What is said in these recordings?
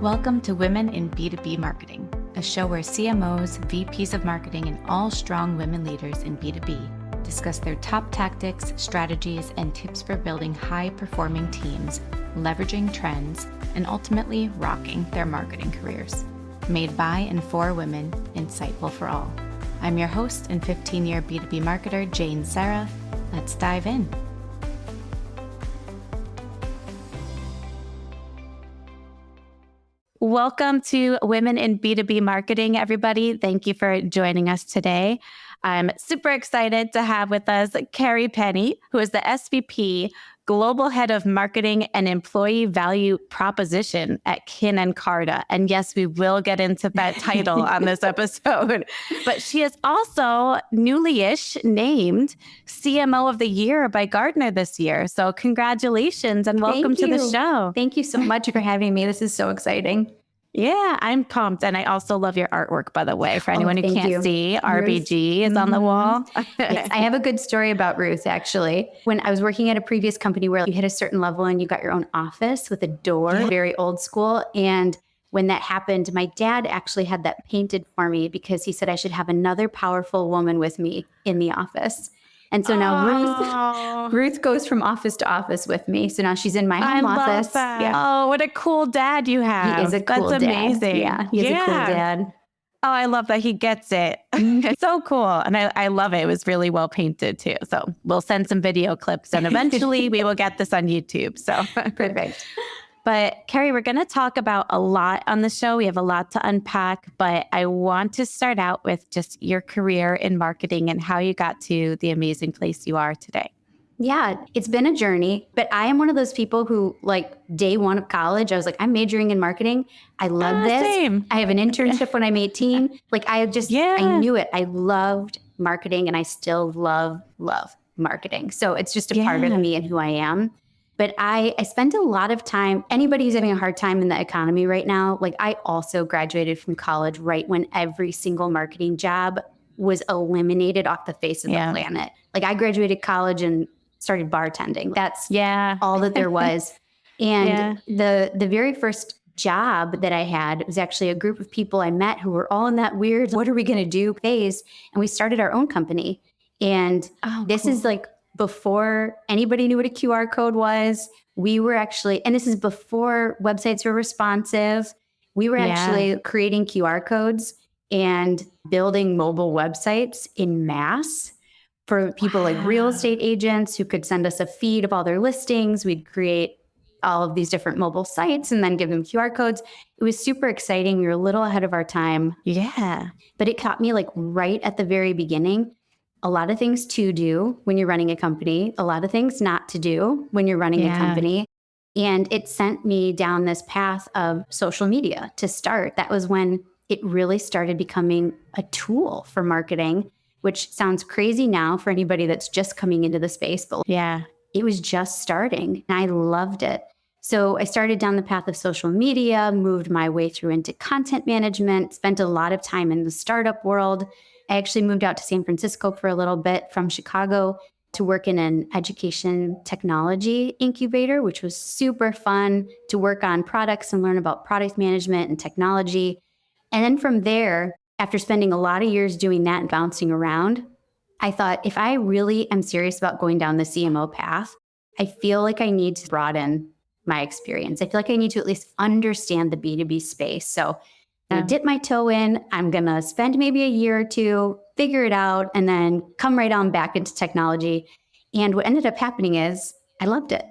Welcome to Women in B2B Marketing, a show where CMOs, VPs of marketing, and all strong women leaders in B2B discuss their top tactics, strategies, and tips for building high-performing teams, leveraging trends, and ultimately rocking their marketing careers. Made by and for women, insightful for all. I'm your host and 15-year B2B marketer, Jane Serra. Let's dive in. Welcome to Women in B2B Marketing, everybody. Thank you for joining us today. I'm super excited to have with us Kerry Penny, who is the SVP, Global Head of Marketing and Employee Value Proposition at Kin Carta. And yes, we will get into that title on this episode. But she is also newly-ish named CMO of the Year by Gartner this year. So congratulations and welcome to the show. Thank you so much for having me. This is so exciting. Yeah, I'm pumped. And I also love your artwork, by the way. For anyone who can't see, RBG is on the wall. Yes, I have a good story about Ruth, actually. When I was working at a previous company where you hit a certain level and you got your own office with a door, very old school. And when that happened, my dad actually had that painted for me because he said I should have another powerful woman with me in the office. And so now Ruth goes from office to office with me. So now she's in my home office. Love that. Yeah. Oh, what a cool dad you have. He is a cool dad. That's amazing. Yeah, he's a cool dad. Oh, I love that he gets it. It's so cool. And I love it. It was really well painted too. So we'll send some video clips and eventually we will get this on YouTube. So perfect. But Kerry, we're going to talk about a lot on the show. We have a lot to unpack, but I want to start out with just your career in marketing and how you got to the amazing place you are today. Yeah, it's been a journey, but I am one of those people who, like, day one of college, I was like, I'm majoring in marketing. I love this. Same. I have an internship when I'm 18. Like, I knew it. I loved marketing and I still love marketing. So it's just a part of me and who I am. But I spent a lot of time, anybody who's having a hard time in the economy right now, like I also graduated from college right when every single marketing job was eliminated off the face of the planet. Like I graduated college and started bartending. That's all that there was. And the very first job that I had was actually a group of people I met who were all in that weird, what are we going to do phase? And we started our own company. And this is like, before anybody knew what a QR code was, we were actually, and this is before websites were responsive, we were actually creating QR codes and building mobile websites in mass for people like real estate agents who could send us a feed of all their listings. We'd create all of these different mobile sites and then give them QR codes. It was super exciting. We were a little ahead of our time. Yeah. But it taught me, like, right at the very beginning, a lot of things to do when you're running a company, a lot of things not to do when you're running a company. And it sent me down this path of social media to start. That was when it really started becoming a tool for marketing, which sounds crazy now for anybody that's just coming into the space. But it was just starting and I loved it. So I started down the path of social media, moved my way through into content management, spent a lot of time in the startup world. I actually moved out to San Francisco for a little bit from Chicago to work in an education technology incubator, which was super fun to work on products and learn about product management and technology. And then from there, after spending a lot of years doing that and bouncing around, I thought, if I really am serious about going down the CMO path, I feel like I need to broaden my experience. I feel like I need to at least understand the B2B space. So I dip my toe in, I'm going to spend maybe a year or two, figure it out, and then come right on back into technology. And what ended up happening is I loved it.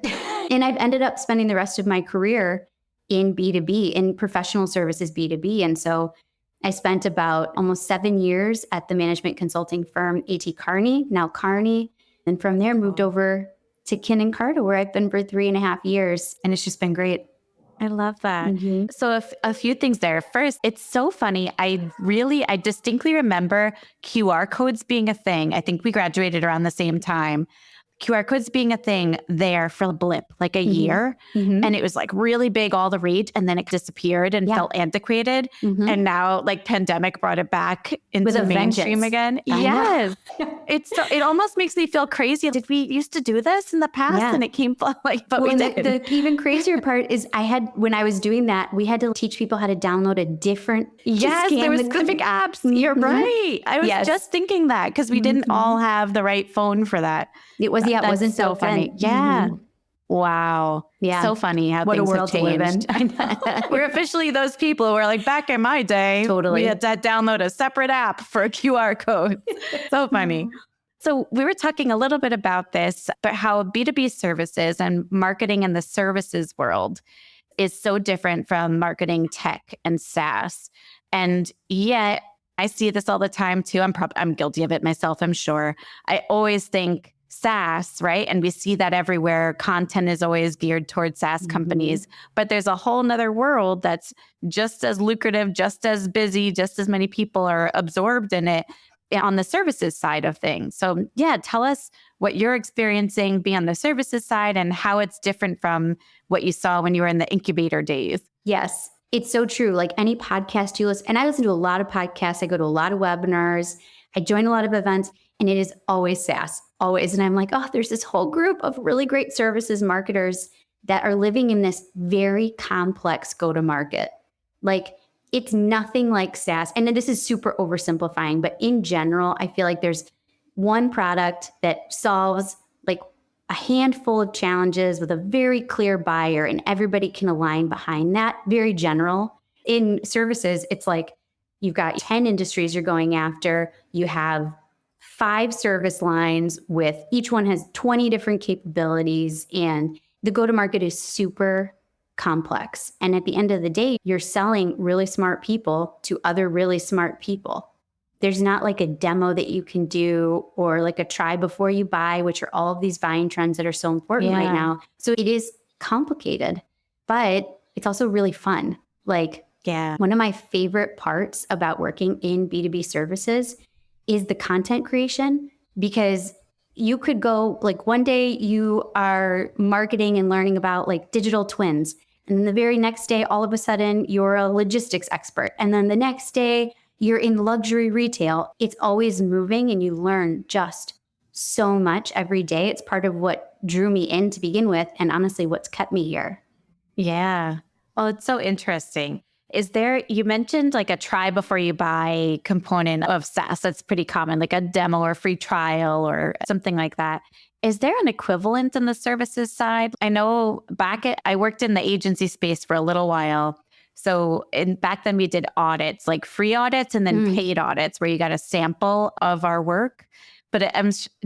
And I've ended up spending the rest of my career in B2B, in professional services B2B. And so I spent about almost 7 years at the management consulting firm A.T. Kearney, now Kearney. And from there moved over to Kin Carta, where I've been for 3.5 years. And it's just been great. I love that. So a few things there. First, it's so funny. I distinctly remember QR codes being a thing. I think we graduated around the same time. QR codes being a thing there for a blip, like a year. And it was like really big, all the rage. And then it disappeared and felt antiquated. And now like pandemic brought it back into the mainstream again. Yes. It almost makes me feel crazy. Did we used to do this in the past? And it came like, but we did. The even crazier part is when I was doing that, we had to teach people how to download a different. Yes, there were specific apps. You're right. I was just thinking that because we didn't all have the right phone for that. It wasn't so funny. Yeah. Wow. Yeah. So funny how things have changed. I know. We're officially those people who are like, back in my day, we had to download a separate app for a QR code. So funny. So we were talking a little bit about this, but how B2B services and marketing in the services world is so different from marketing tech and SaaS. And yet I see this all the time too. I'm guilty of it myself, I'm sure. I always think SaaS, right? And we see that everywhere. Content is always geared towards SaaS companies, but there's a whole nother world that's just as lucrative, just as busy, just as many people are absorbed in it on the services side of things. So tell us what you're experiencing being on the services side and how it's different from what you saw when you were in the incubator days. Yes, it's so true. Like any podcast you listen, and I listen to a lot of podcasts. I go to a lot of webinars. I join a lot of events, and it is always SaaS, always. And I'm like, oh, there's this whole group of really great services marketers that are living in this very complex go-to-market. Like it's nothing like SaaS. And this is super oversimplifying, but in general, I feel like there's one product that solves like a handful of challenges with a very clear buyer, and everybody can align behind that. Very general. In services, it's like you've got 10 industries you're going after. You have 5 service lines with each one has 20 different capabilities, and the go-to-market is super complex. And at the end of the day, you're selling really smart people to other really smart people. There's not like a demo that you can do or like a try before you buy, which are all of these buying trends that are so important right now. So it is complicated, but it's also really fun. Like one of my favorite parts about working in B2B services is the content creation, because you could go like one day you are marketing and learning about like digital twins. And then the very next day, all of a sudden you're a logistics expert. And then the next day you're in luxury retail. It's always moving and you learn just so much every day. It's part of what drew me in to begin with. And honestly, what's kept me here. Yeah. Well, it's so interesting. You mentioned like a try before you buy component of SaaS. That's pretty common, like a demo or free trial or something like that. Is there an equivalent in the services side? I know I worked in the agency space for a little while. So back then we did audits, like free audits and then paid audits where you got a sample of our work. But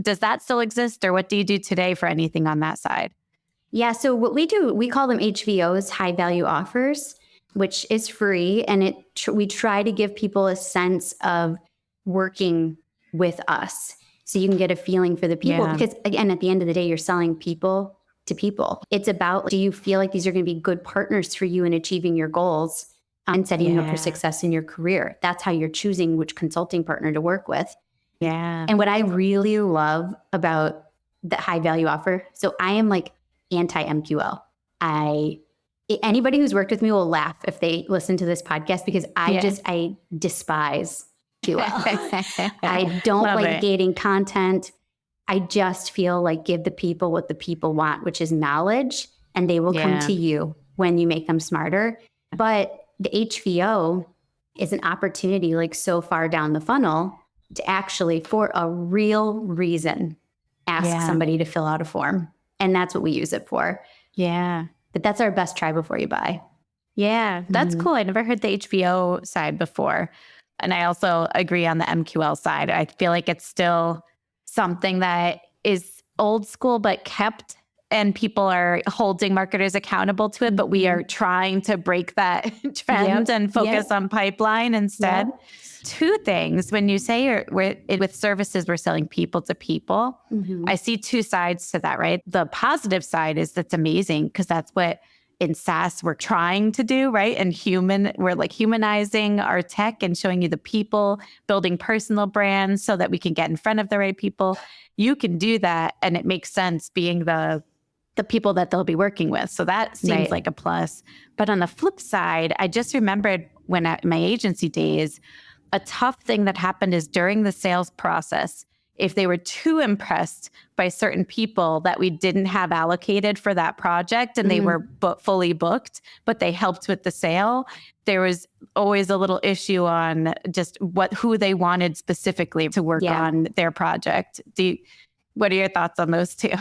does that still exist, or what do you do today for anything on that side? Yeah. So what we do, we call them HVOs, high value offers, which is free. And we try to give people a sense of working with us so you can get a feeling for the people. Because again, at the end of the day, you're selling people to people. It's about, do you feel like these are going to be good partners for you in achieving your goals and setting you up for success in your career? That's how you're choosing which consulting partner to work with. Yeah. And what I really love about the high value offer, so I am like anti-MQL. Anybody who's worked with me will laugh if they listen to this podcast, because I despise QL. I don't like gating content. I just feel like give the people what the people want, which is knowledge, and they will come to you when you make them smarter. But the HVO is an opportunity like so far down the funnel to actually, for a real reason, ask somebody to fill out a form. And that's what we use it for. Yeah. But that's our best try before you buy. Yeah, that's cool. I never heard the HVO side before. And I also agree on the MQL side. I feel like it's still something that is old school, but kept, and people are holding marketers accountable to it. But we are trying to break that trend and focus on pipeline instead. Yep. 2 things. When you say with services, we're selling people to people, I see 2 sides to that, right? The positive side is that's amazing, because that's what in SaaS we're trying to do, right? And we're like humanizing our tech and showing you the people, building personal brands so that we can get in front of the right people. You can do that, and it makes sense being the people that they'll be working with. So that seems like a plus. But on the flip side, I just remembered when at my agency days, a tough thing that happened is during the sales process, if they were too impressed by certain people that we didn't have allocated for that project and they were fully booked, but they helped with the sale, there was always a little issue on just who they wanted specifically to work on their project. What are your thoughts on those two?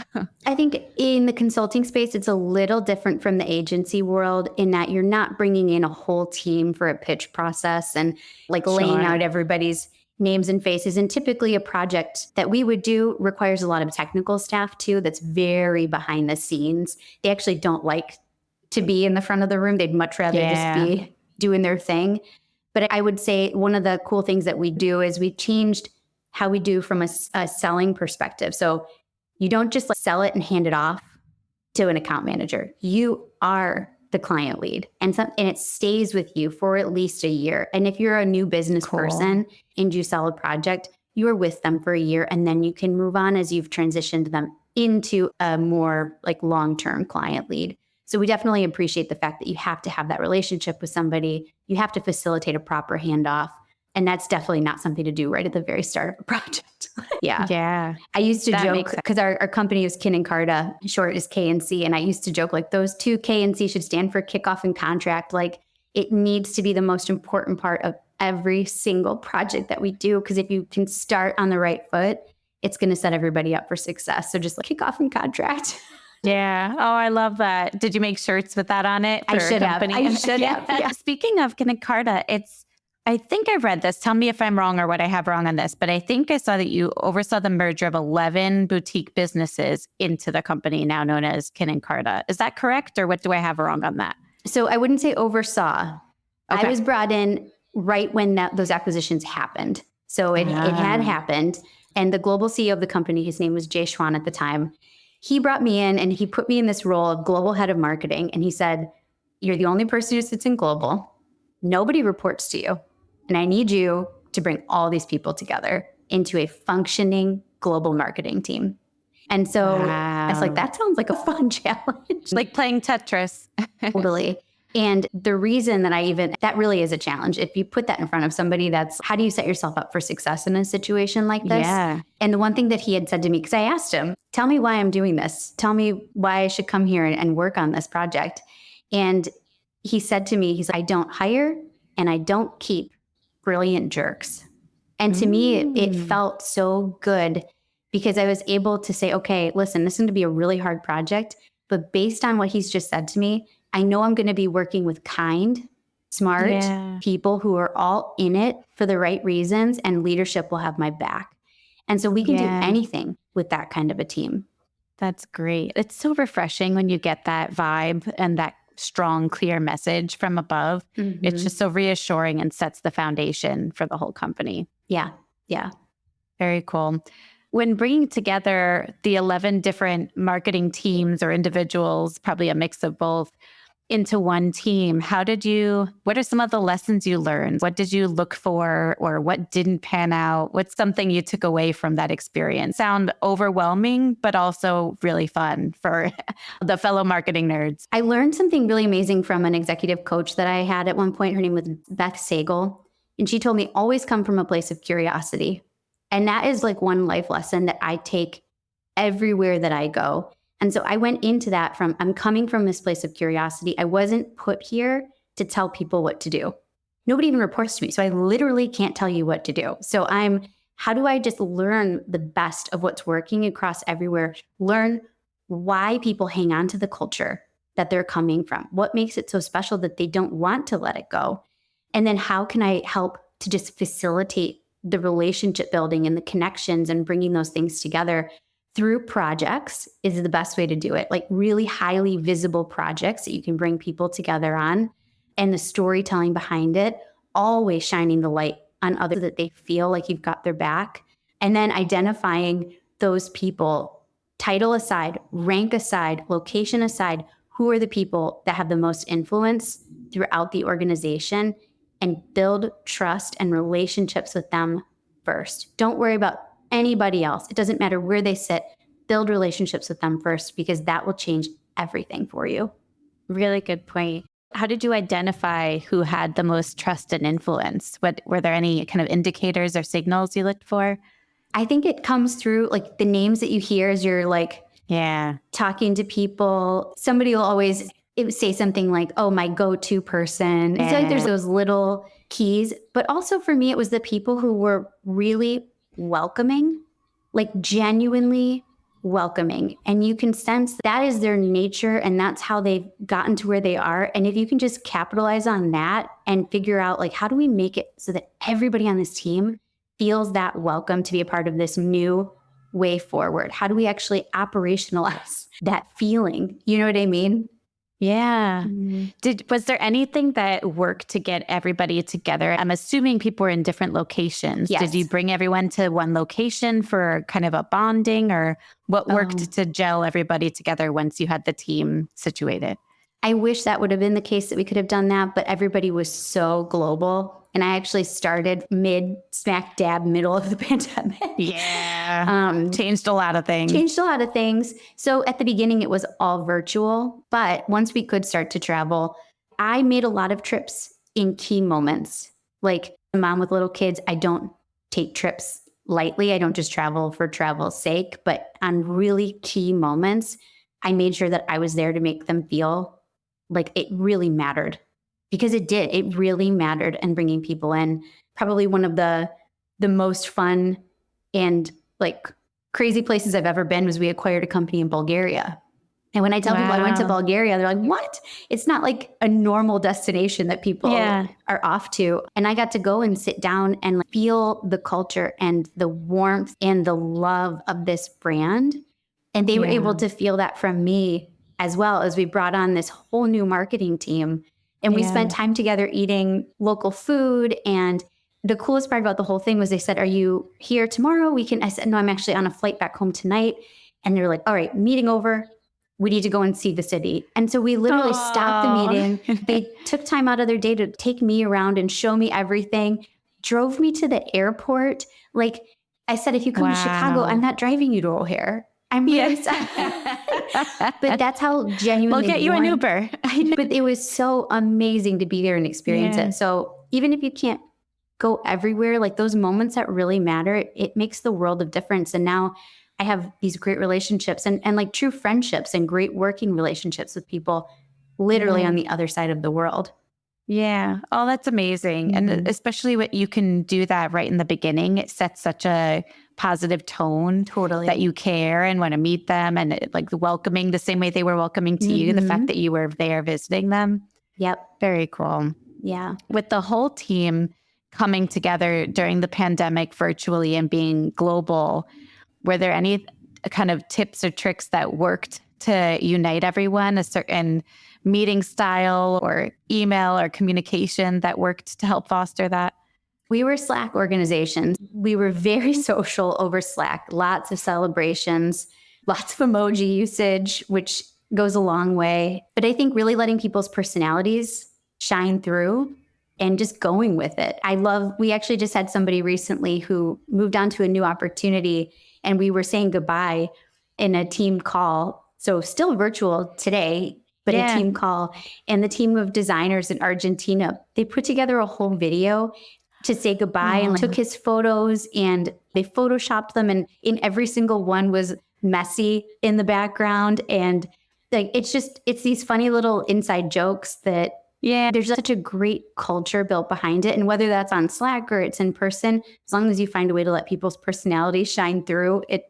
I think in the consulting space, it's a little different from the agency world in that you're not bringing in a whole team for a pitch process and like laying out everybody's names and faces. And typically a project that we would do requires a lot of technical staff too, that's very behind the scenes. They actually don't like to be in the front of the room. They'd much rather just be doing their thing. But I would say one of the cool things that we do is we changed how we do from a selling perspective. So you don't just sell it and hand it off to an account manager. You are the client lead, and it stays with you for at least a year. And if you're a new business person and you sell a project, you are with them for a year, and then you can move on as you've transitioned them into a more like long-term client lead. So we definitely appreciate the fact that you have to have that relationship with somebody. You have to facilitate a proper handoff. And that's definitely not something to do right at the very start of a project. Yeah. I used to joke because our company is Kin Carta, short is K&C. And I used to joke like those two K&C should stand for kickoff and contract. Like it needs to be the most important part of every single project that we do. Because if you can start on the right foot, it's going to set everybody up for success. So just like kickoff and contract. Yeah. Oh, I love that. Did you make shirts with that on it? I should have. Yeah. Speaking of Kin Carta, I think I've read this. Tell me if I'm wrong or what I have wrong on this, but I think I saw that you oversaw the merger of 11 boutique businesses into the company now known as Kin Carta. Is that correct? Or what do I have wrong on that? So I wouldn't say oversaw. Okay. I was brought in right when those acquisitions happened. So it had happened. And the global CEO of the company, his name was Jay Schwan at the time, he brought me in and he put me in this role of global head of marketing. And he said, you're the only person who sits in global. Nobody reports to you. And I need you to bring all these people together into a functioning global marketing team. And so I was like, that sounds like a fun challenge. Like playing Tetris. Totally. And the reason that that really is a challenge. If you put that in front of somebody, how do you set yourself up for success in a situation like this? Yeah. And the one thing that he had said to me, because I asked him, tell me why I'm doing this. Tell me why I should come here and work on this project. And he said to me, I don't hire and I don't keep brilliant jerks. And to me, it felt so good because I was able to say, okay, listen, this is going to be a really hard project, but based on what he's just said to me, I know I'm going to be working with kind, smart people who are all in it for the right reasons, and leadership will have my back. And so we can do anything with that kind of a team. That's great. It's so refreshing when you get that vibe and that strong, clear message from above. Mm-hmm. It's just so reassuring and sets the foundation for the whole company. Yeah. Very cool. When bringing together the 11 different marketing teams or individuals, probably a mix of both, into one team, what are some of the lessons you learned? What did you look for or what didn't pan out? What's something you took away from that experience? Sound overwhelming, but also really fun for the fellow marketing nerds. I learned something really amazing from an executive coach that I had at one point. Her name was Beth Sagal. And she told me, always come from a place of curiosity. And that is like one life lesson that I take everywhere that I go. And so I went into that I'm coming from this place of curiosity. I wasn't put here to tell people what to do. Nobody even reports to me. So I literally can't tell you what to do. So how do I just learn the best of what's working across everywhere? Learn why people hang on to the culture that they're coming from. What makes it so special that they don't want to let it go? And then how can I help to just facilitate the relationship building and the connections and bringing those things together through projects is the best way to do it. Like really highly visible projects that you can bring people together on, and the storytelling behind it, always shining the light on others so that they feel like you've got their back. And then identifying those people, title aside, rank aside, location aside, who are the people that have the most influence throughout the organization and build trust and relationships with them first. Don't worry about anybody else. It doesn't matter where they sit. Build relationships with them first, because that will change everything for you. Really good point. How did you identify who had the most trust and influence? Were there any kind of indicators or signals you looked for? I think it comes through like the names that you hear as you're like talking to people. Somebody will always say something like, oh, my go-to person. I feel like there's those little keys. But also for me, it was the people who were really welcoming, like genuinely welcoming. And you can sense that is their nature, and that's how they've gotten to where they are. And if you can just capitalize on that and figure out like, how do we make it so that everybody on this team feels that welcome to be a part of this new way forward? How do we actually operationalize that feeling? You know what I mean? Yeah. Was there anything that worked to get everybody together? I'm assuming people were in different locations. Yes. Did you bring everyone to one location for kind of a bonding, or what worked to gel everybody together once you had the team situated? I wish that would have been the case, that we could have done that, but everybody was so global. And I actually started smack dab middle of the pandemic. Yeah. Changed a lot of things. So at the beginning, it was all virtual. But once we could start to travel, I made a lot of trips in key moments. Like a mom with little kids, I don't take trips lightly. I don't just travel for travel's sake. But on really key moments, I made sure that I was there to make them feel like it really mattered. Because it did. It really mattered, and bringing people in. Probably one of the most fun and like crazy places I've ever been was we acquired a company in Bulgaria. And when I tell people I went to Bulgaria, they're like, what? It's not like a normal destination that people are off to. And I got to go and sit down and like feel the culture and the warmth and the love of this brand. And they were able to feel that from me, as well as we brought on this whole new marketing team. And we spent time together eating local food. And the coolest part about the whole thing was they said, are you here tomorrow? I said, no, I'm actually on a flight back home tonight. And they're like, all right, meeting over. We need to go and see the city. And so we literally stopped the meeting. They took time out of their day to take me around and show me everything, drove me to the airport. Like I said, if you come to Chicago, I'm not driving you to O'Hare. I'm really sorry. But that's how genuinely. We'll get you an Uber. But it was so amazing to be there and experience it. So even if you can't go everywhere, like those moments that really matter, it makes the world of difference. And now I have these great relationships and like true friendships and great working relationships with people literally on the other side of the world. Yeah. Oh, that's amazing. And especially what you can do that right in the beginning, it sets such a positive tone that you care and want to meet them, and like welcoming the same way they were welcoming to you, the fact that you were there visiting them. Yep. Very cool. Yeah. With the whole team coming together during the pandemic virtually and being global, were there any kind of tips or tricks that worked to unite everyone, a certain meeting style or email or communication that worked to help foster that? We were Slack organizations. We were very social over Slack, lots of celebrations, lots of emoji usage, which goes a long way. But I think really letting people's personalities shine through and just going with it. We actually just had somebody recently who moved on to a new opportunity, and we were saying goodbye in a team call. So still virtual today, but a team call. And the team of designers in Argentina, they put together a whole video to say goodbye and took his photos, and they photoshopped them. And in every single one was messy in the background. And like, it's these funny little inside jokes that there's such a great culture built behind it. And whether that's on Slack or it's in person, as long as you find a way to let people's personalities shine through, it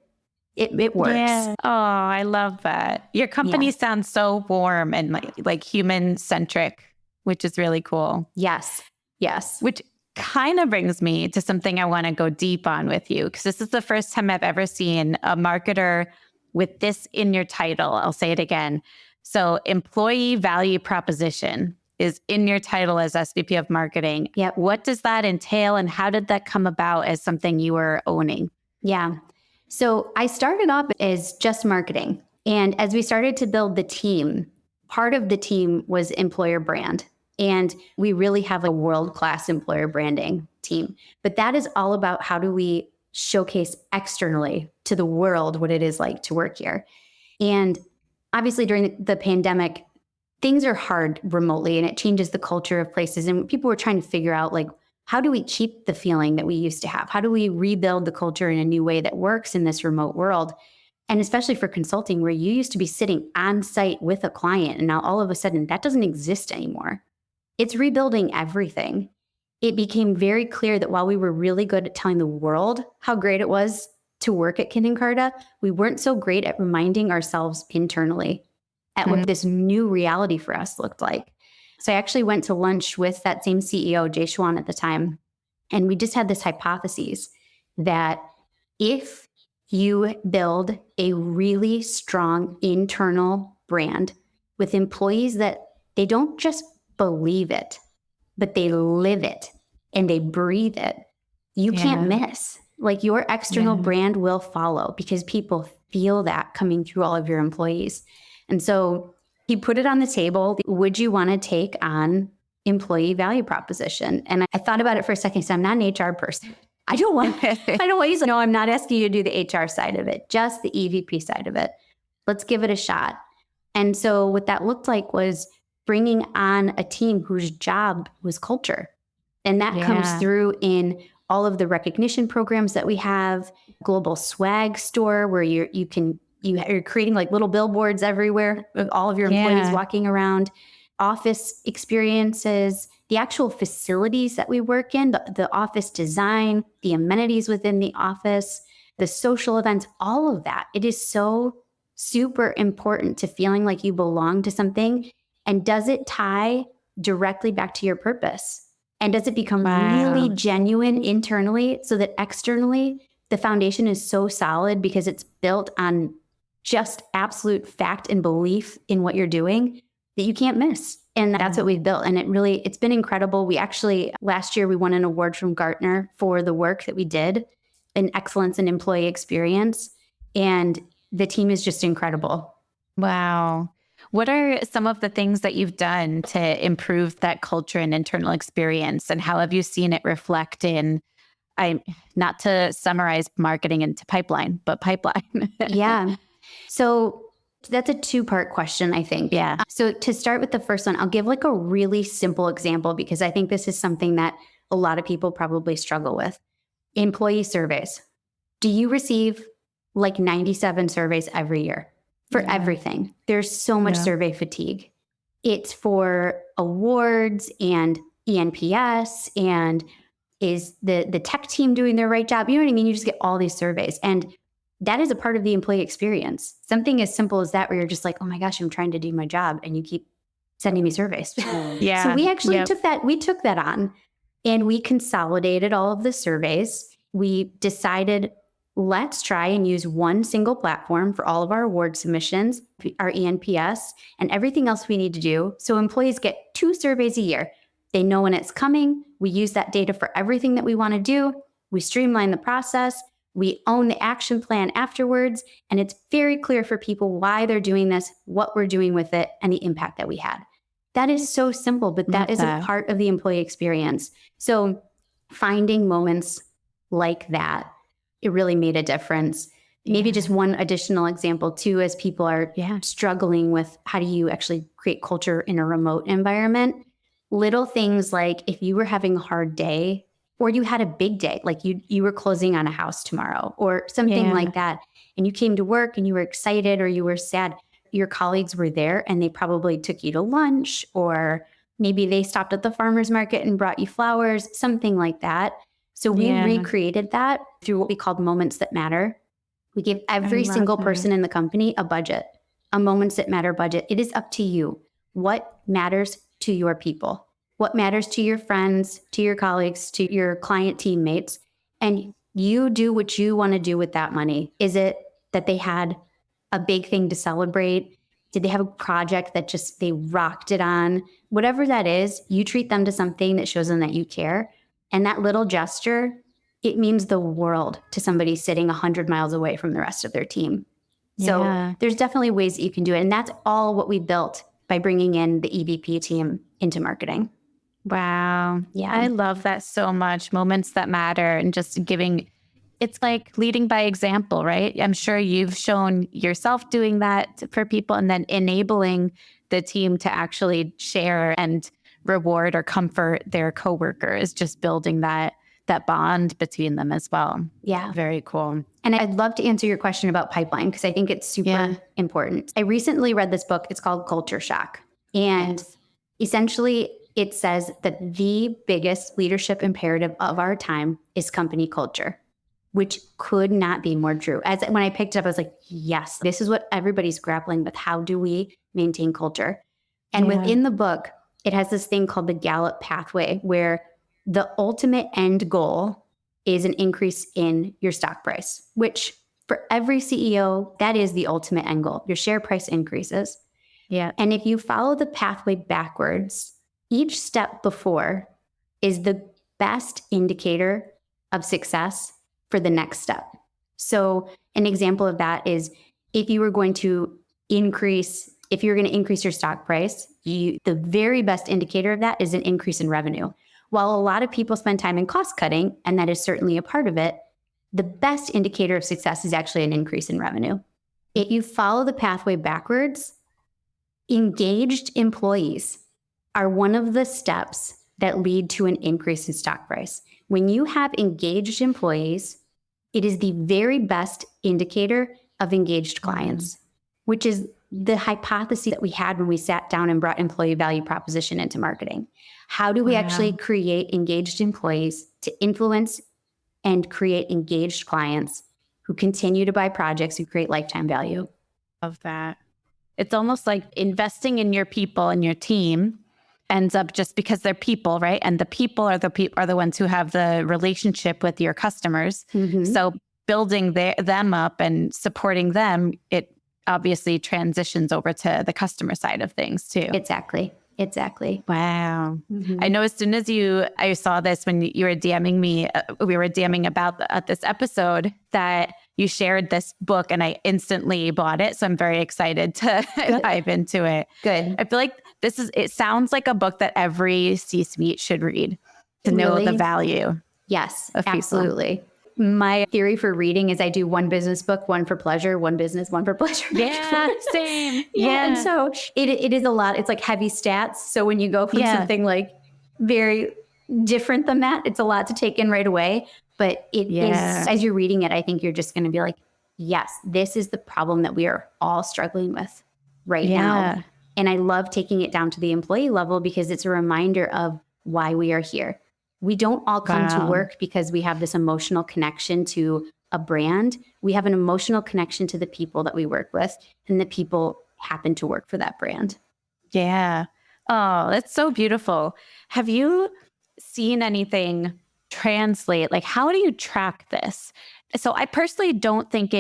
works. Yeah. Oh, I love that. Your company sounds so warm and like human centric, which is really cool. Yes. Which kind of brings me to something I want to go deep on with you, because this is the first time I've ever seen a marketer with this in your title. I'll say it again. So employee value proposition is in your title as SVP of marketing. Yep. What does that entail, and how did that come about as something you were owning? Yeah. So I started off as just marketing. And as we started to build the team, part of the team was employer brand. And we really have a world-class employer branding team. But that is all about how do we showcase externally to the world what it is like to work here. And obviously during the pandemic, things are hard remotely and it changes the culture of places. And people were trying to figure out, like, how do we keep the feeling that we used to have? How do we rebuild the culture in a new way that works in this remote world? And especially for consulting, where you used to be sitting on site with a client, and now all of a sudden that doesn't exist anymore. It's rebuilding everything. It became very clear that while we were really good at telling the world how great it was to work at Kin Carta, we weren't so great at reminding ourselves internally at what this new reality for us looked like. So I actually went to lunch with that same CEO, Jay Schwan at the time, and we just had this hypothesis that if you build a really strong internal brand with employees that they don't just believe it, but they live it and they breathe it, you can't miss. Like, your external brand will follow because people feel that coming through all of your employees. And so he put it on the table. Would you want to take on employee value proposition? And I thought about it for a second. So I'm not an HR person. I don't want you to know I'm not asking you to do the HR side of it, just the EVP side of it. Let's give it a shot. And so what that looked like was bringing on a team whose job was culture. And that comes through in all of the recognition programs that we have, global swag store where you're creating like little billboards everywhere with all of your employees walking around, office experiences, the actual facilities that we work in, the office design, the amenities within the office, the social events, all of that. It is so super important to feeling like you belong to something. And does it tie directly back to your purpose? And does it become really genuine internally so that externally the foundation is so solid because it's built on just absolute fact and belief in what you're doing that you can't miss? And that's what we've built. And it's been incredible. We actually, last year, we won an award from Gartner for the work that we did in excellence in employee experience. And the team is just incredible. Wow. What are some of the things that you've done to improve that culture and internal experience? And how have you seen it reflect in, not to summarize marketing into pipeline, but pipeline? Yeah. So that's a two-part question, I think. Yeah. So to start with the first one, I'll give like a really simple example because I think this is something that a lot of people probably struggle with. Employee surveys. Do you receive like 97 surveys every year for everything? There's so much survey fatigue. It's for awards and ENPS and is the tech team doing their right job? You know what I mean? You just get all these surveys. And that is a part of the employee experience. Something as simple as that, where you're just like, oh my gosh, I'm trying to do my job. And you keep sending me surveys. Yeah. So we actually took that on and we consolidated all of the surveys. We decided, let's try and use one single platform for all of our award submissions, our ENPS, and everything else we need to do. So employees get 2 surveys a year. They know when it's coming. We use that data for everything that we want to do. We streamline the process. We own the action plan afterwards. And it's very clear for people why they're doing this, what we're doing with it, and the impact that we had. That is so simple, but that is a part of the employee experience. So finding moments like that, it really made a difference. Maybe just one additional example too, as people are struggling with how do you actually create culture in a remote environment. Little things like if you were having a hard day or you had a big day, like you were closing on a house tomorrow or something like that, and you came to work and you were excited or you were sad, your colleagues were there and they probably took you to lunch, or maybe they stopped at the farmer's market and brought you flowers, something like that. So we recreated that through what we called Moments That Matter. We gave every single person in the company a budget, a Moments That Matter budget. It is up to you. What matters to your people? What matters to your friends, to your colleagues, to your client teammates? And you do what you want to do with that money. Is it that they had a big thing to celebrate? Did they have a project that just they rocked it on? Whatever that is, you treat them to something that shows them that you care. And that little gesture, it means the world to somebody sitting 100 miles away from the rest of their team. So there's definitely ways that you can do it. And that's all what we built by bringing in the EVP team into marketing. Wow. Yeah. I love that so much. Moments that matter and just giving, it's like leading by example, right? I'm sure you've shown yourself doing that for people and then enabling the team to actually share and reward or comfort their coworkers, just building that bond between them as well. Yeah. Very cool. And I'd love to answer your question about pipeline because I think it's super important. I recently read this book. It's called Culture Shock. And essentially, it says that the biggest leadership imperative of our time is company culture, which could not be more true. As when I picked it up, I was like, yes, this is what everybody's grappling with. How do we maintain culture? And within the book, it has this thing called the Gallup pathway, where the ultimate end goal is an increase in your stock price, which for every CEO, that is the ultimate end goal. Your share price increases. Yeah. And if you follow the pathway backwards, each step before is the best indicator of success for the next step. So an example of that is if you're going to increase your stock price, the very best indicator of that is an increase in revenue. While a lot of people spend time in cost cutting, and that is certainly a part of it, the best indicator of success is actually an increase in revenue. If you follow the pathway backwards, engaged employees are one of the steps that lead to an increase in stock price. When you have engaged employees, it is the very best indicator of engaged clients, which is the hypothesis that we had when we sat down and brought employee value proposition into marketing. How do we actually create engaged employees to influence and create engaged clients who continue to buy projects who create lifetime value? Love that. It's almost like investing in your people and your team ends up just because they're people, right? And the people are the ones who have the relationship with your customers. Mm-hmm. So building them up and supporting them, it obviously transitions over to the customer side of things too. Exactly. Wow. Mm-hmm. I know as soon as I saw this when you were DMing me, we were DMing about this episode that you shared this book and I instantly bought it. So I'm very excited to dive into it. Good. I feel like it sounds like a book that every C-suite should read to know the value. Yes, of people. absolutely. My theory for reading is I do one business book, one for pleasure, one for pleasure. Yeah, same. Yeah. And so it is a lot. It's like heavy stats. So when you go from something like very different than that, it's a lot to take in right away. But it is, as you're reading it, I think you're just going to be like, yes, this is the problem that we are all struggling with right now. And I love taking it down to the employee level because it's a reminder of why we are here. We don't all come to work because we have this emotional connection to a brand. We have an emotional connection to the people that we work with, and the people happen to work for that brand. Yeah. Oh, that's so beautiful. Have you seen anything translate? Like, how do you track this? So I personally don't think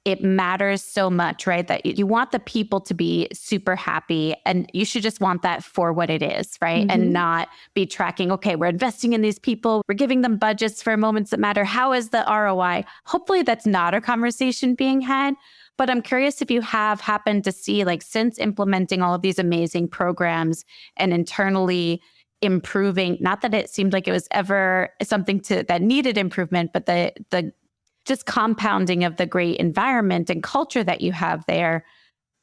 it matters so much, right? That you want the people to be super happy and you should just want that for what it is, right? Mm-hmm. And not be tracking, okay, we're investing in these people. We're giving them budgets for moments that matter. How is the ROI? Hopefully that's not a conversation being had. But I'm curious if you have happened to see, like, since implementing all of these amazing programs and internally improving, not that it seemed like it was ever something that needed improvement, but the just compounding of the great environment and culture that you have there.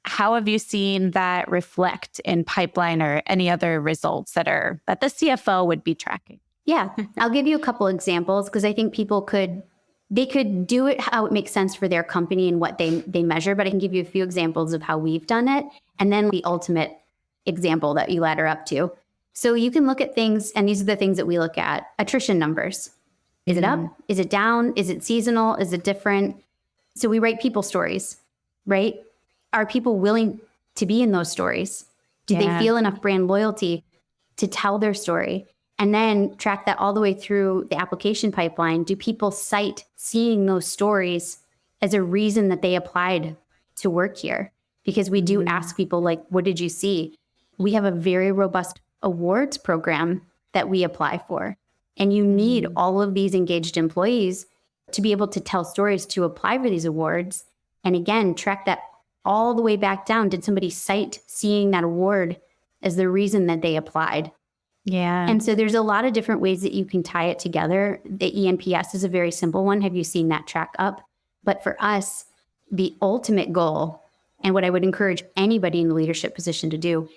How have you seen that reflect in pipeline or any other results that the CFO would be tracking? Yeah, I'll give you a couple examples because I think people could do it how it makes sense for their company and what they measure, but I can give you a few examples of how we've done it and then the ultimate example that you ladder up to. So you can look at things, and these are the things that we look at. Attrition numbers. Is it up? Is it down? Is it seasonal? Is it different? So we write people stories, right? Are people willing to be in those stories? Do they feel enough brand loyalty to tell their story? And then track that all the way through the application pipeline. Do people cite seeing those stories as a reason that they applied to work here? Because we do ask people, like, what did you see? We have a very robust awards program that we apply for. And you need all of these engaged employees to be able to tell stories to apply for these awards. And again, track that all the way back down, did somebody cite seeing that award as the reason that they applied? Yeah. And so there's a lot of different ways that you can tie it together. The ENPS is a very simple one. Have you seen that track up? But for us, the ultimate goal, and what I would encourage anybody in the leadership position to do,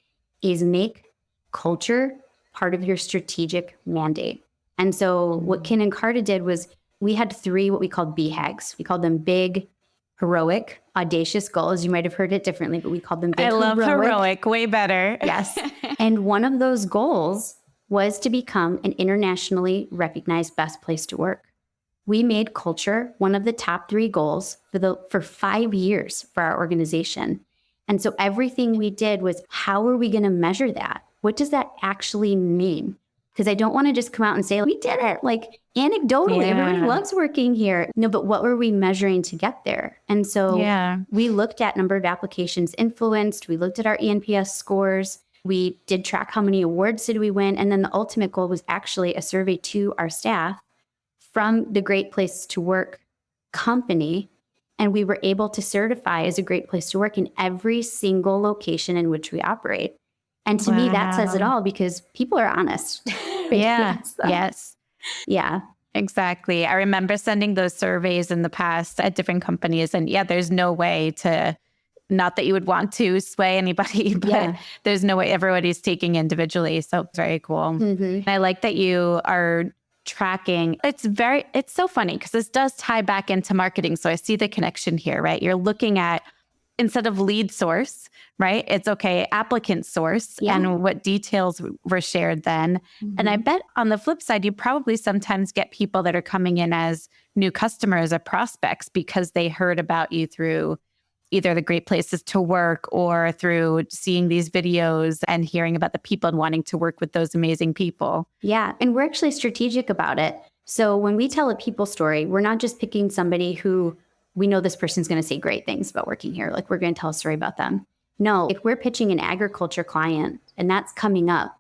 is make culture part of your strategic mandate. And so what Kin and Carta did was we had 3 what we called BHAGs. We called them big, heroic, audacious goals. You might have heard it differently, but we called them big, I love heroic, way better. Yes. And one of those goals was to become an internationally recognized best place to work. We made culture one of the top 3 goals for 5 years for our organization. And so everything we did was, how are we going to measure that? What does that actually mean? Because I don't want to just come out and say, we did it. Like anecdotally, everybody loves working here. No, but what were we measuring to get there? And so we looked at number of applications influenced. We looked at our ENPS scores. We did track how many awards did we win. And then the ultimate goal was actually a survey to our staff from the Great Place to Work company. And we were able to certify as a great place to work in every single location in which we operate. And to me, that says it all, because people are honest. Yes. Yeah. Exactly. I remember sending those surveys in the past at different companies. And there's no way to, not that you would want to sway anybody, but there's no way everybody's taking individually. So it's very cool. And I like that you are tracking. It's so funny because this does tie back into marketing. So I see the connection here, right? You're looking at, instead of lead source, right? It's applicant source and what details were shared then. And I bet on the flip side, you probably sometimes get people that are coming in as new customers or prospects because they heard about you through either the Great Places to Work or through seeing these videos and hearing about the people and wanting to work with those amazing people. Yeah. And we're actually strategic about it. So when we tell a people story, we're not just picking somebody who we know this person's going to say great things about working here. Like we're going to tell a story about them. No, if we're pitching an agriculture client and that's coming up,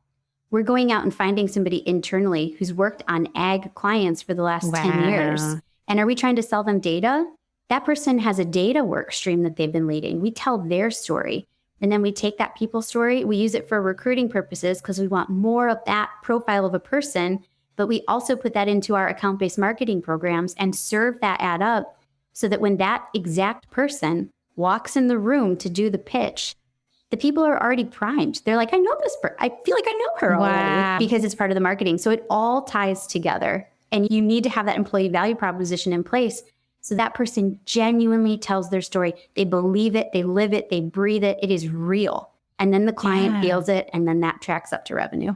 we're going out and finding somebody internally who's worked on ag clients for the last 10 years. And are we trying to sell them data? That person has a data work stream that they've been leading. We tell their story. And then we take that people story, we use it for recruiting purposes because we want more of that profile of a person. But we also put that into our account-based marketing programs and serve that ad up so that when that exact person walks in the room to do the pitch, the people are already primed. They're like, I know this person. I feel like I know her already because it's part of the marketing. So it all ties together. And you need to have that employee value proposition in place so that person genuinely tells their story. They believe it, they live it, they breathe it. It is real. And then the client feels it, and then that tracks up to revenue.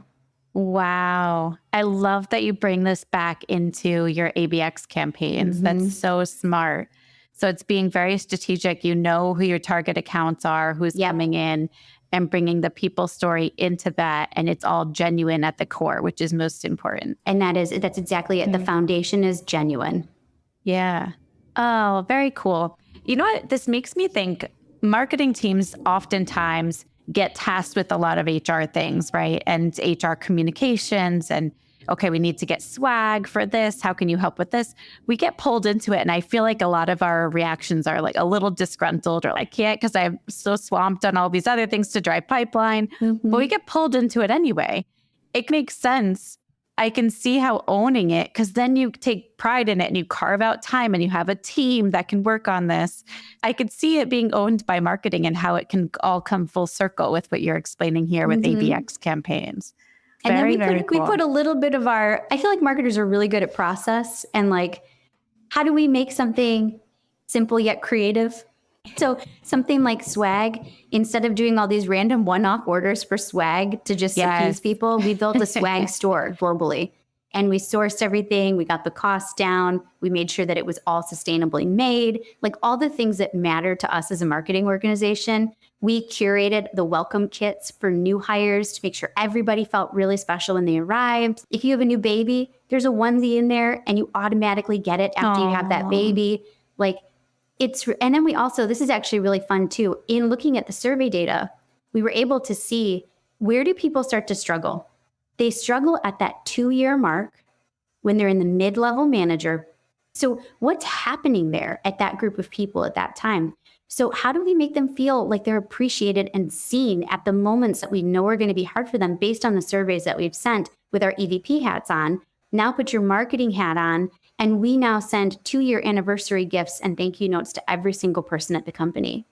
Wow. I love that you bring this back into your ABX campaigns. That's so smart. So it's being very strategic. You know who your target accounts are, who's coming in, and bringing the people story into that. And it's all genuine at the core, which is most important. And that's exactly it. The foundation is genuine. Yeah. Oh, very cool. You know what? This makes me think marketing teams oftentimes get tasked with a lot of HR things, right? And HR communications and, okay, we need to get swag for this. How can you help with this? We get pulled into it. And I feel like a lot of our reactions are like a little disgruntled or like, can't because I'm so swamped on all these other things to drive pipeline. But we get pulled into it anyway. It makes sense. I can see how owning it, because then you take pride in it and you carve out time and you have a team that can work on this. I could see it being owned by marketing and how it can all come full circle with what you're explaining here with ABX campaigns. And then we put a little bit of I feel like marketers are really good at process and like, how do we make something simple yet creative? So something like swag, instead of doing all these random one-off orders for swag to just appease people, we built a swag store globally. And we sourced everything. We got the cost down. We made sure that it was all sustainably made. Like all the things that matter to us as a marketing organization. We curated the welcome kits for new hires to make sure everybody felt really special when they arrived. If you have a new baby, there's a onesie in there and you automatically get it after you have that baby. And then we also, this is actually really fun too. In looking at the survey data, we were able to see, where do people start to struggle? They struggle at that 2-year mark when they're in the mid-level manager. So what's happening there at that group of people at that time? So how do we make them feel like they're appreciated and seen at the moments that we know are going to be hard for them based on the surveys that we've sent with our EVP hats on? Now put your marketing hat on, and we now send 2-year anniversary gifts and thank you notes to every single person at the company.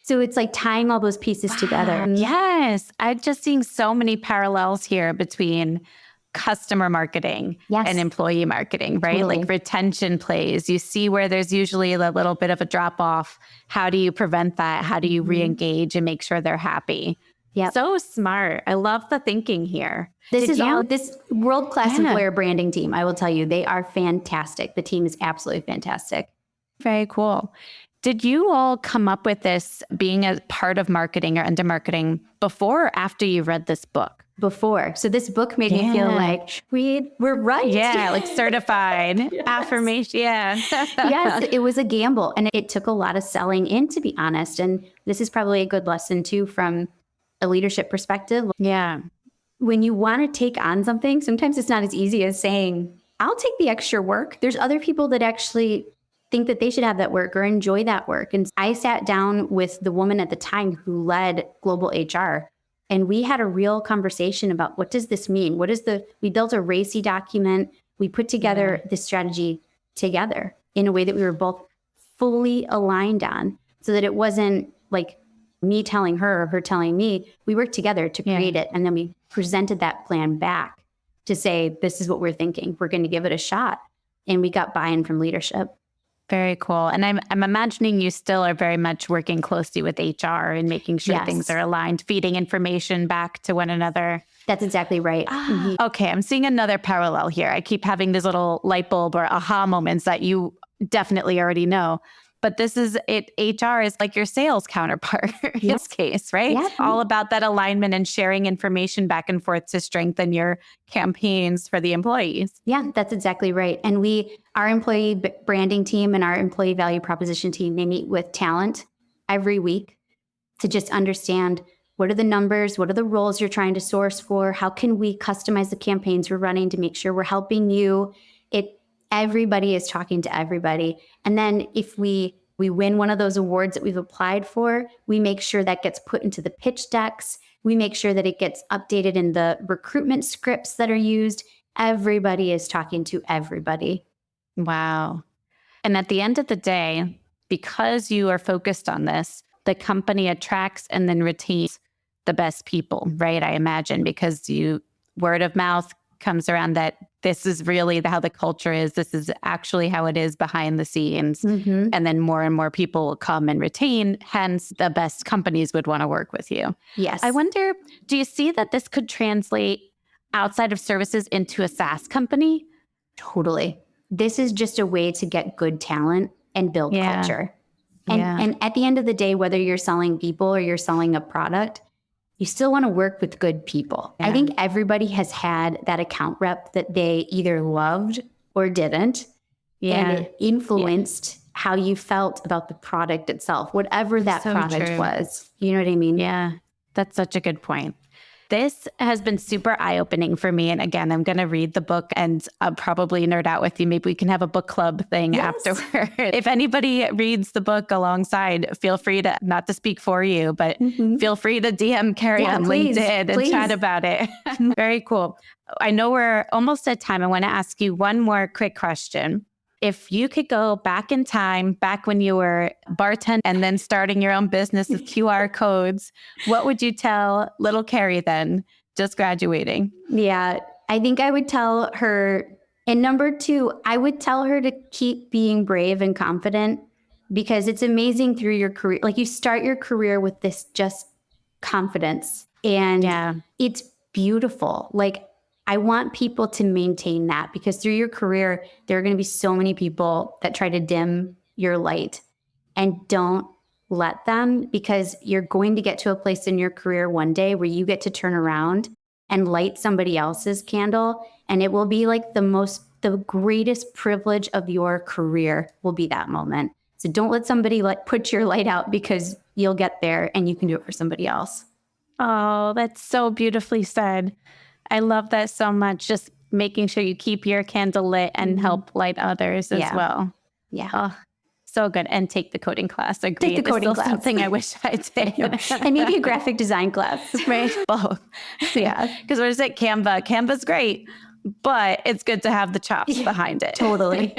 So it's like tying all those pieces together. Yes. I'm just seeing so many parallels here between customer marketing and employee marketing, right? Totally. Like retention plays. You see where there's usually a little bit of a drop off. How do you prevent that? How do you re-engage and make sure they're happy? Yeah. So smart. I love the thinking here. This world-class employer branding team. I will tell you, they are fantastic. The team is absolutely fantastic. Very cool. Did you all come up with this being a part of marketing or into marketing before or after you read this book? Before. So this book made me feel like we're right. Yeah, like certified affirmation. Yeah. Yes, it was a gamble. And it took a lot of selling in, to be honest. And this is probably a good lesson too from a leadership perspective. Yeah. When you want to take on something, sometimes it's not as easy as saying, I'll take the extra work. There's other people that actually think that they should have that work or enjoy that work. And I sat down with the woman at the time who led global HR, and we had a real conversation about what does this mean? We built a RACI document. We put together this strategy together in a way that we were both fully aligned on, so that it wasn't like me telling her or her telling me. We worked together to create it. And then we presented that plan back to say, this is what we're thinking. We're going to give it a shot. And we got buy-in from leadership. Very cool. And I'm imagining you still are very much working closely with HR and making sure things are aligned, feeding information back to one another. That's exactly right. Okay, I'm seeing another parallel here. I keep having these little light bulb or aha moments that you definitely already know. But this is it. HR is like your sales counterpart in this case, right? Yeah. All about that alignment and sharing information back and forth to strengthen your campaigns for the employees. Yeah, that's exactly right. And our employee branding team and our employee value proposition team, they meet with talent every week to just understand what are the numbers, what are the roles you're trying to source for, how can we customize the campaigns we're running to make sure we're helping you. Everybody is talking to everybody. And then if we win one of those awards that we've applied for, we make sure that gets put into the pitch decks. We make sure that it gets updated in the recruitment scripts that are used. Everybody is talking to everybody. Wow. And at the end of the day, because you are focused on this, the company attracts and then retains the best people, right? I imagine, because word of mouth comes around that this is really how the culture is. This is actually how it is behind the scenes. And then more and more people will come and retain. Hence, the best companies would want to work with you. Yes. I wonder, do you see that this could translate outside of services into a SaaS company? Totally. This is just a way to get good talent and build culture. And at the end of the day, whether you're selling people or you're selling a product, you still want to work with good people. I think everybody has had that account rep that they either loved or didn't. And it influenced how you felt about the product itself, whatever that product was. You know what I mean? Yeah, that's such a good point. This has been super eye-opening for me. And again, I'm going to read the book and I'll probably nerd out with you. Maybe we can have a book club thing afterward. If anybody reads the book alongside, feel free to, not to speak for you, but feel free to DM Kerry on LinkedIn and chat about it. Very cool. I know we're almost at time. I want to ask you one more quick question. If you could go back in time, back when you were bartending and then starting your own business with QR codes, what would you tell little Kerry then, just graduating? Yeah, I think I would tell her, and number 2, I would tell her to keep being brave and confident, because it's amazing through your career. Like, you start your career with this just confidence, and it's beautiful. Like, I want people to maintain that, because through your career, there are going to be so many people that try to dim your light, and don't let them, because you're going to get to a place in your career one day where you get to turn around and light somebody else's candle. And it will be like the greatest privilege of your career will be that moment. So don't let somebody put your light out, because you'll get there and you can do it for somebody else. Oh, that's so beautifully said. I love that so much. Just making sure you keep your candle lit and help light others as well. Yeah. Oh, So good. And take the coding class. Agreed. Take the coding class. Something I wish I'd taken. And maybe a graphic design class. Right? Both. Yeah. Because we're just at Canva. Canva's great, but it's good to have the chops behind it. Totally.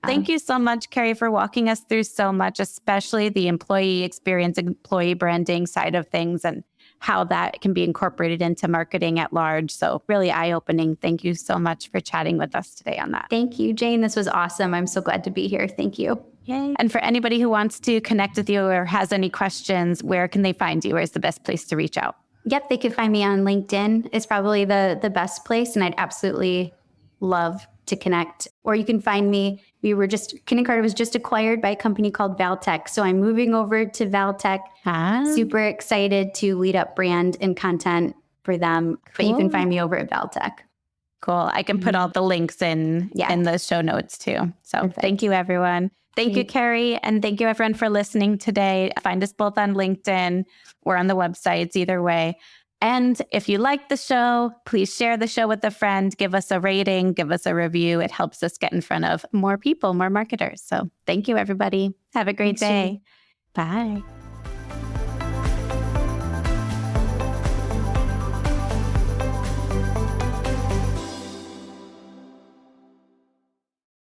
Thank you so much, Kerry, for walking us through so much, especially the employee experience, employee branding side of things, and how that can be incorporated into marketing at large. So really eye-opening. Thank you so much for chatting with us today on that. Thank you, Jane. This was awesome. I'm so glad to be here. Thank you. Yay. And for anybody who wants to connect with you or has any questions, where can they find you? Where's the best place to reach out? Yep, they could find me on LinkedIn. It's probably the best place, and I'd absolutely love to connect. Or you can find me. Kin Carta was just acquired by a company called Valtech. So I'm moving over to Valtech. Super excited to lead up brand and content for them. Cool. But you can find me over at Valtech. Cool. I can put all the links in the show notes too. So Perfect. Thank you, everyone. Thank you, Kerry. And thank you, everyone, for listening today. Find us both on LinkedIn or on the websites, either way. And if you like the show, please share the show with a friend, give us a rating, give us a review. It helps us get in front of more people, more marketers. So thank you, everybody. Have a great day. Bye.